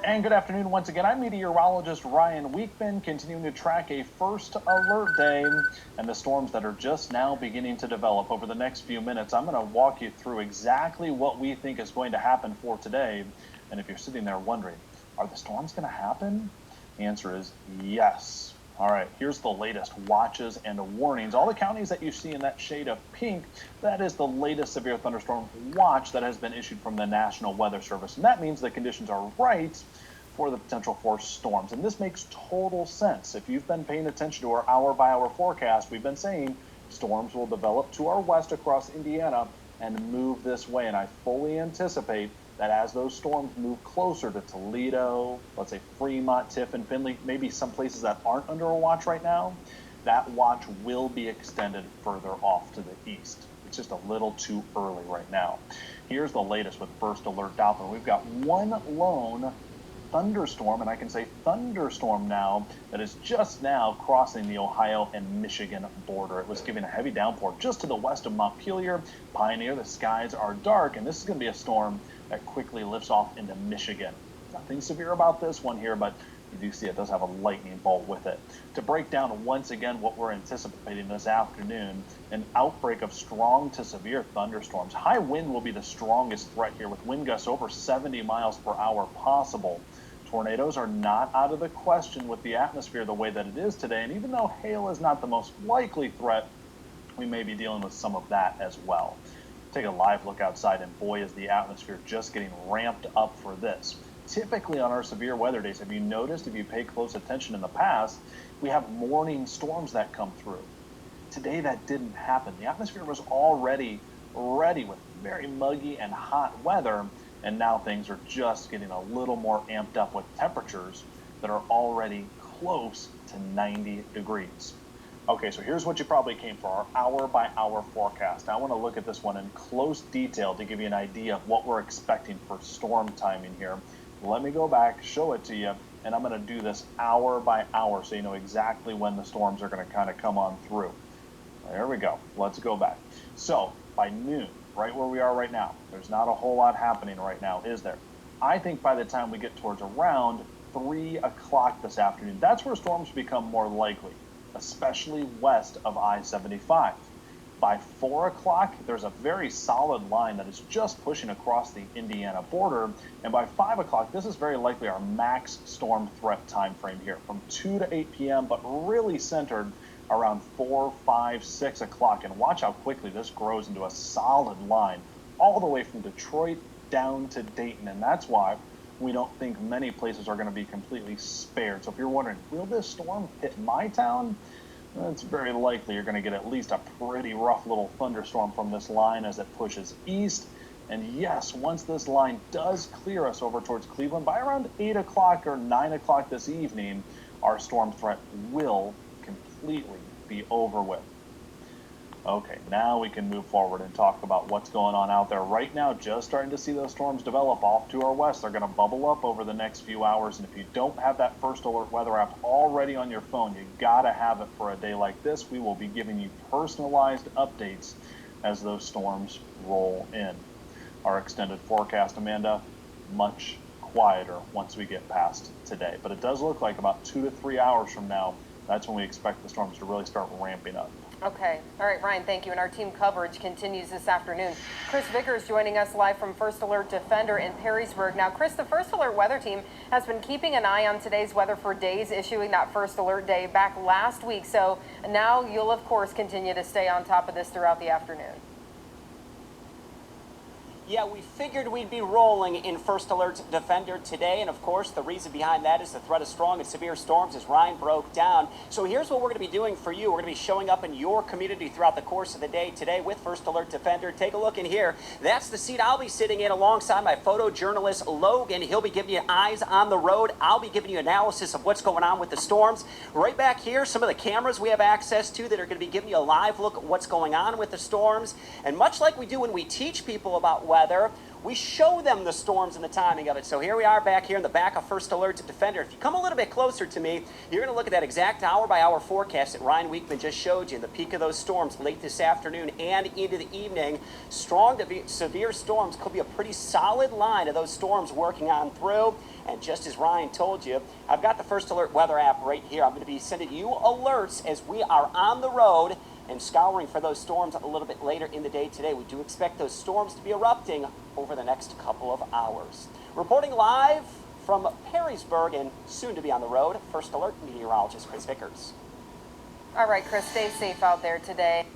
And good afternoon once again. I'm meteorologist Ryan Weekman, continuing to track a first alert day and the storms that are just now beginning to develop. Over the next few minutes, I'm going to walk you through exactly what we think is going to happen for today. And if you're sitting there wondering, are the storms going to happen? The answer is yes. All right, here's the latest watches and warnings. All the counties that you see in that shade of pink, that is the latest severe thunderstorm watch that has been issued from the National Weather Service. And that means the conditions are right for the potential for storms. And this makes total sense. If you've been paying attention to our hour-by-hour forecast, we've been saying storms will develop to our west across Indiana and move this way. And I fully anticipate that as those storms move closer to Toledo, let's say Fremont, Tiffin, Findlay, maybe some places that aren't under a watch right now, that watch will be extended further off to the east. It's just a little too early right now. Here's the latest with First Alert Doppler. We've got one lone thunderstorm, and I can say thunderstorm now, that is just now crossing the Ohio and Michigan border. It was giving a heavy downpour just to the west of Montpelier, Pioneer. The skies are dark, and this is going to be a storm that quickly lifts off into Michigan. Nothing severe about this one here, but you do see it does have a lightning bolt with it. To break down once again what we're anticipating this afternoon, an outbreak of strong to severe thunderstorms. High wind will be the strongest threat here, with wind gusts over 70 miles per hour possible. Tornadoes are not out of the question with the atmosphere the way that it is today, and even though hail is not the most likely threat, we may be dealing with some of that as well. Take a live look outside, and boy, is the atmosphere just getting ramped up for this. Typically on our severe weather days, have you noticed, if you pay close attention in the past, we have morning storms that come through. Today that didn't happen. The atmosphere was already ready with very muggy and hot weather, and now things are just getting a little more amped up with temperatures that are already close to 90 degrees. Okay, so here's what you probably came for, our hour-by-hour forecast. I want to look at this one in close detail to give you an idea of what we're expecting for storm timing here. Let me go back, show it to you, and I'm going to do this hour by hour so you know exactly when the storms are going to kind of come on through. There we go. Let's go back. So by noon, right where we are right now, there's not a whole lot happening right now, is there? I think by the time we get towards around 3 o'clock this afternoon, that's where storms become more likely, especially west of I-75. By 4 o'clock, there's a very solid line that is just pushing across the Indiana border. And by 5 o'clock, this is very likely our max storm threat time frame here, from 2 to 8 p.m., but really centered around 4, 5, 6 o'clock. And watch how quickly this grows into a solid line all the way from Detroit down to Dayton. And that's why we don't think many places are going to be completely spared. So if you're wondering, will this storm hit my town? It's very likely you're going to get at least a pretty rough little thunderstorm from this line as it pushes east. And yes, once this line does clear us over towards Cleveland, by around 8 o'clock or 9 o'clock this evening, our storm threat will completely be over with. Okay, now we can move forward and talk about what's going on out there right now. Just starting to see those storms develop off to our west. They're going to bubble up over the next few hours. And if you don't have that First Alert weather app already on your phone, you got to have it for a day like this. We will be giving you personalized updates as those storms roll in. Our extended forecast, Amanda, much quieter once we get past today. But it does look like about 2 to 3 hours from now, that's when we expect the storms to really start ramping up. Okay. All right, Ryan, thank you. And our team coverage continues this afternoon. Chris Vickers joining us live from First Alert Defender in Perrysburg. Now, Chris, the First Alert weather team has been keeping an eye on today's weather for days, issuing that First Alert day back last week. So now you'll, of course, continue to stay on top of this throughout the afternoon. Yeah, we figured we'd be rolling in First Alert Defender today, and of course the reason behind that is the threat of strong and severe storms as Ryan broke down. So here's what we're going to be doing for you. We're going to be showing up in your community throughout the course of the day today with First Alert Defender. Take a look in here. That's the seat I'll be sitting in alongside my photojournalist Logan. He'll be giving you eyes on the road. I'll be giving you analysis of what's going on with the storms. Right back here, some of the cameras we have access to that are going to be giving you a live look at what's going on with the storms. And much like we do when we teach people about weather, weather. We show them the storms and the timing of it. So here we are back here in the back of First Alert Defender. If you come a little bit closer to me, you're going to look at that exact hour-by-hour forecast that Ryan Weekman just showed you. The peak of those storms late this afternoon and into the evening. Strong to severe storms could be a pretty solid line of those storms working on through. And just as Ryan told you, I've got the First Alert weather app right here. I'm going to be sending you alerts as we are on the road and scouring for those storms a little bit later in the day today. We do expect those storms to be erupting over the next couple of hours. Reporting live from Perrysburg and soon to be on the road, First Alert meteorologist Chris Vickers. All right, Chris, stay safe out there today.